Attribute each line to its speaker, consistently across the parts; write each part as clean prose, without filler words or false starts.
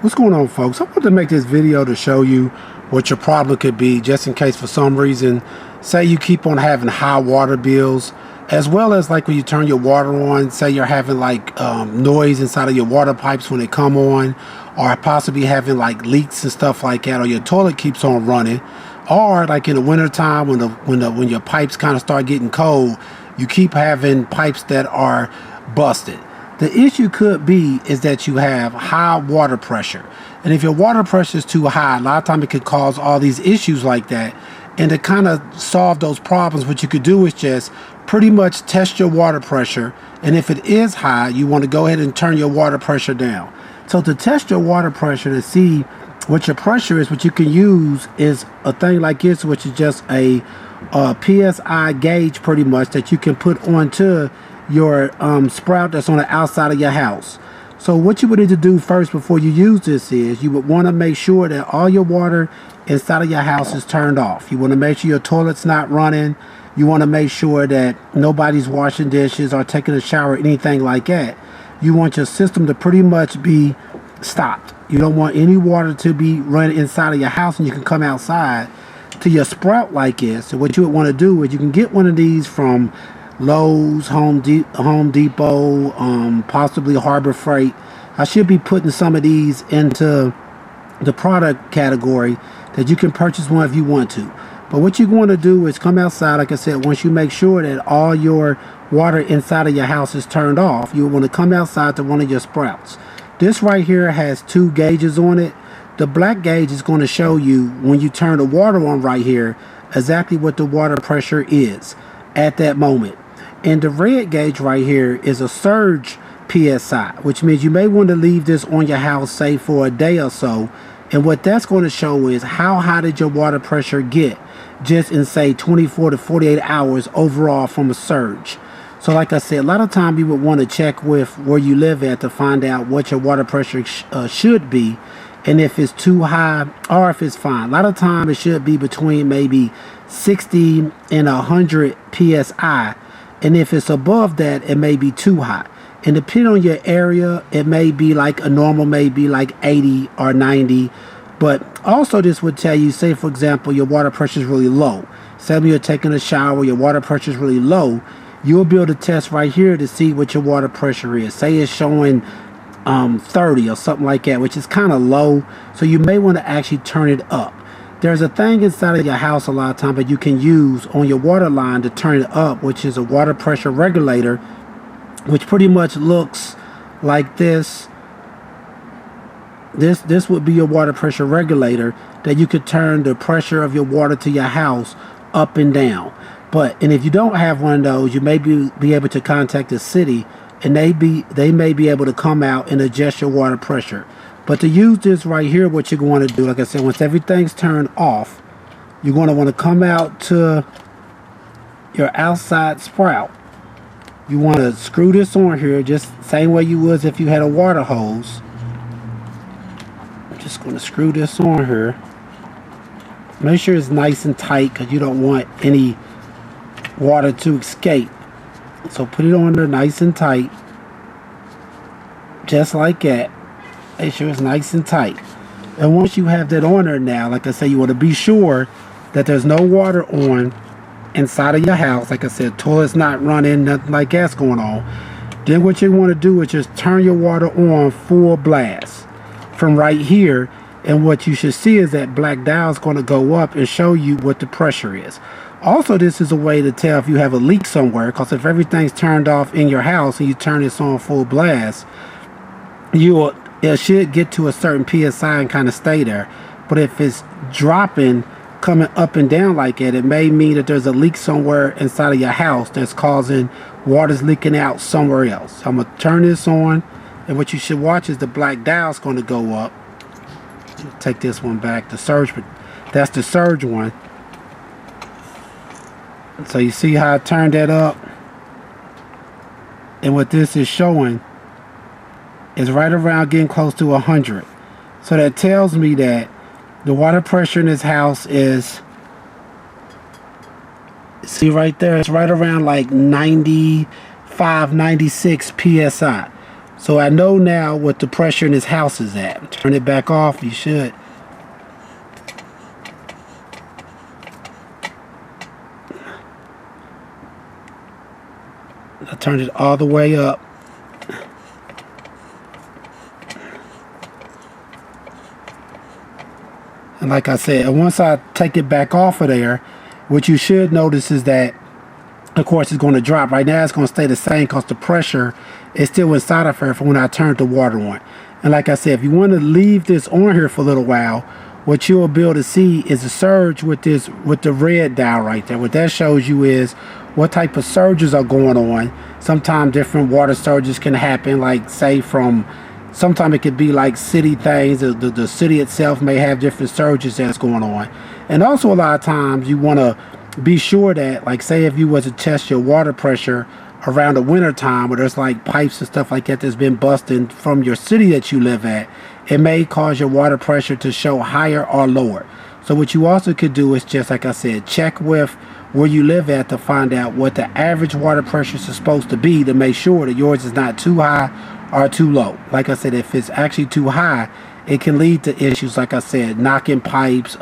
Speaker 1: What's going on, folks? I want to make this video to show you what your problem could be, just in case for some reason, say you keep on having high water bills, as well as like when you turn your water on, say you're having like noise inside of your water pipes when they come on, or possibly having like leaks and stuff like that, or your toilet keeps on running, or like in the wintertime when your pipes kind of start getting cold, you keep having pipes that are busted. The issue could be is that you have high water pressure. And if your water pressure is too high, a lot of times it could cause all these issues like that. And to kind of solve those problems, what you could do is just pretty much test your water pressure. And if it is high, you want to go ahead and turn your water pressure down. So to test your water pressure to see what your pressure is, what you can use is a thing like this, which is just a PSI gauge pretty much that you can put onto your sprout that's on the outside of your house. So what you would need to do first before you use this is you would want to make sure that all your water inside of your house is turned off. You want to make sure your toilet's not running. You want to make sure that nobody's washing dishes or taking a shower, anything like that. You want your system to pretty much be stopped. You don't want any water to be running inside of your house, and you can come outside to your sprout like this. So what you would want to do is you can get one of these from Lowe's, Home Depot, possibly Harbor Freight. I should be putting some of these into the product category that you can purchase one if you want to. But what you're going to do is come outside, like I said, once you make sure that all your water inside of your house is turned off, you want to come outside to one of your sprouts. This right here has two gauges on it. The black gauge is going to show you when you turn the water on right here exactly what the water pressure is at that moment. And the red gauge right here is a surge PSI, which means you may want to leave this on your house, say for a day or so. And what that's going to show is how high did your water pressure get just in say 24 to 48 hours overall from a surge. So like I said, a lot of time you would want to check with where you live at to find out what your water pressure should be, and if it's too high or if it's fine. A lot of time it should be between maybe 60 and 100 PSI. And if it's above that, it may be too hot. And depending on your area, it may be like a normal, maybe like 80 or 90. But also this would tell you, say for example, your water pressure is really low. Say when you're taking a shower, your water pressure is really low. You'll be able to test right here to see what your water pressure is. Say it's showing 30 or something like that, which is kind of low. So you may want to actually turn it up. There's a thing inside of your house a lot of time that you can use on your water line to turn it up, which is a water pressure regulator, which pretty much looks like this. This would be your water pressure regulator that you could turn the pressure of your water to your house up and down. And if you don't have one of those, you may be able to contact the city, and they may be able to come out and adjust your water pressure. But to use this right here, what you're going to do, like I said, once everything's turned off, you're going to want to come out to your outside sprout. You want to screw this on here, just same way you would if you had a water hose. I'm just going to screw this on here. Make sure it's nice and tight because you don't want any water to escape. So put it on there nice and tight, just like that. Make sure it's nice and tight. And once you have that on there now, like I say, you want to be sure that there's no water on inside of your house. Like I said, toilet's not running, nothing like that's going on. Then what you want to do is just turn your water on full blast from right here. And what you should see is that black dial is going to go up and show you what the pressure is. Also, this is a way to tell if you have a leak somewhere, because if everything's turned off in your house and you turn this on full blast, it should get to a certain PSI and kind of stay there. But if it's dropping, coming up and down like that, it may mean that there's a leak somewhere inside of your house that's causing water's leaking out somewhere else. So I'm going to turn this on, and what you should watch is the black dial's going to go up. Take this one back, the surge, but that's the surge one. So you see how I turned that up? And what this is showing is right around getting close to 100. So that tells me that the water pressure in this house is, see right there, it's right around like 95, 96 PSI. So I know now what the pressure in this house is at. Turn it back off, you should. I turned it all the way up. And like I said, once I take it back off of there, what you should notice is that, of course, it's going to drop. Right now, it's going to stay the same because the pressure is still inside of her from when I turned the water on. And like I said, if you want to leave this on here for a little while, what you'll be able to see is a surge with the red dial right there. What that shows you is what type of surges are going on. Sometimes different water surges can happen, like say from, sometimes it could be like city things. The city itself may have different surges that's going on. And also a lot of times you want to be sure that, like say if you was to test your water pressure around the winter time where there's like pipes and stuff like that that's been busting from your city that you live at, it may cause your water pressure to show higher or lower. So what you also could do is just, like I said, check with where you live at to find out what the average water pressure is supposed to be, to make sure that yours is not too high or too low. Like I said, if it's actually too high, it can lead to issues, like I said, knocking pipes,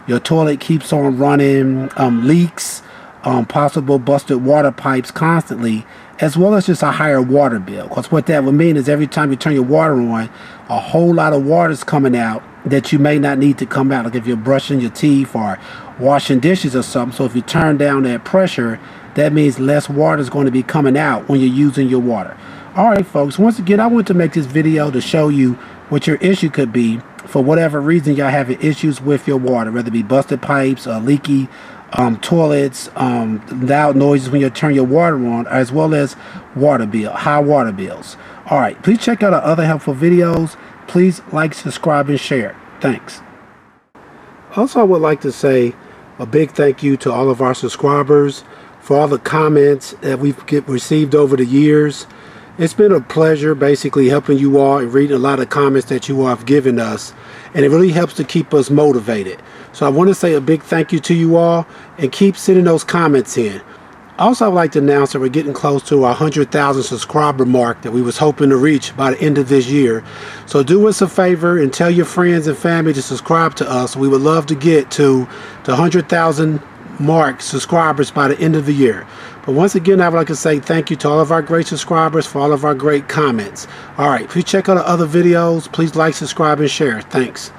Speaker 1: your toilet keeps on running, leaks, possible busted water pipes constantly, as well as just a higher water bill. Because what that would mean is every time you turn your water on, a whole lot of water is coming out that you may not need to come out, like if you're brushing your teeth or washing dishes or something. So if you turn down that pressure, that means less water is going to be coming out when you're using your water. All right, folks, once again, I want to make this video to show you what your issue could be for whatever reason y'all having issues with your water, whether it be busted pipes, leaky toilets, loud noises when you turn your water on, as well as high water bills. All right, please check out our other helpful videos. Please like, subscribe, and share. Thanks. Also, I would like to say a big thank you to all of our subscribers for all the comments that we've received over the years. It's been a pleasure basically helping you all and reading a lot of comments that you all have given us, and it really helps to keep us motivated. So I want to say a big thank you to you all, and keep sending those comments in. Also, I would like to announce that we're getting close to our 100,000 subscriber mark that we was hoping to reach by the end of this year. So do us a favor and tell your friends and family to subscribe to us. We would love to get to the 100,000 mark subscribers by the end of the year. But once again, I would like to say thank you to all of our great subscribers for all of our great comments. All right, please check out our other videos. Please like, subscribe, and share. Thanks.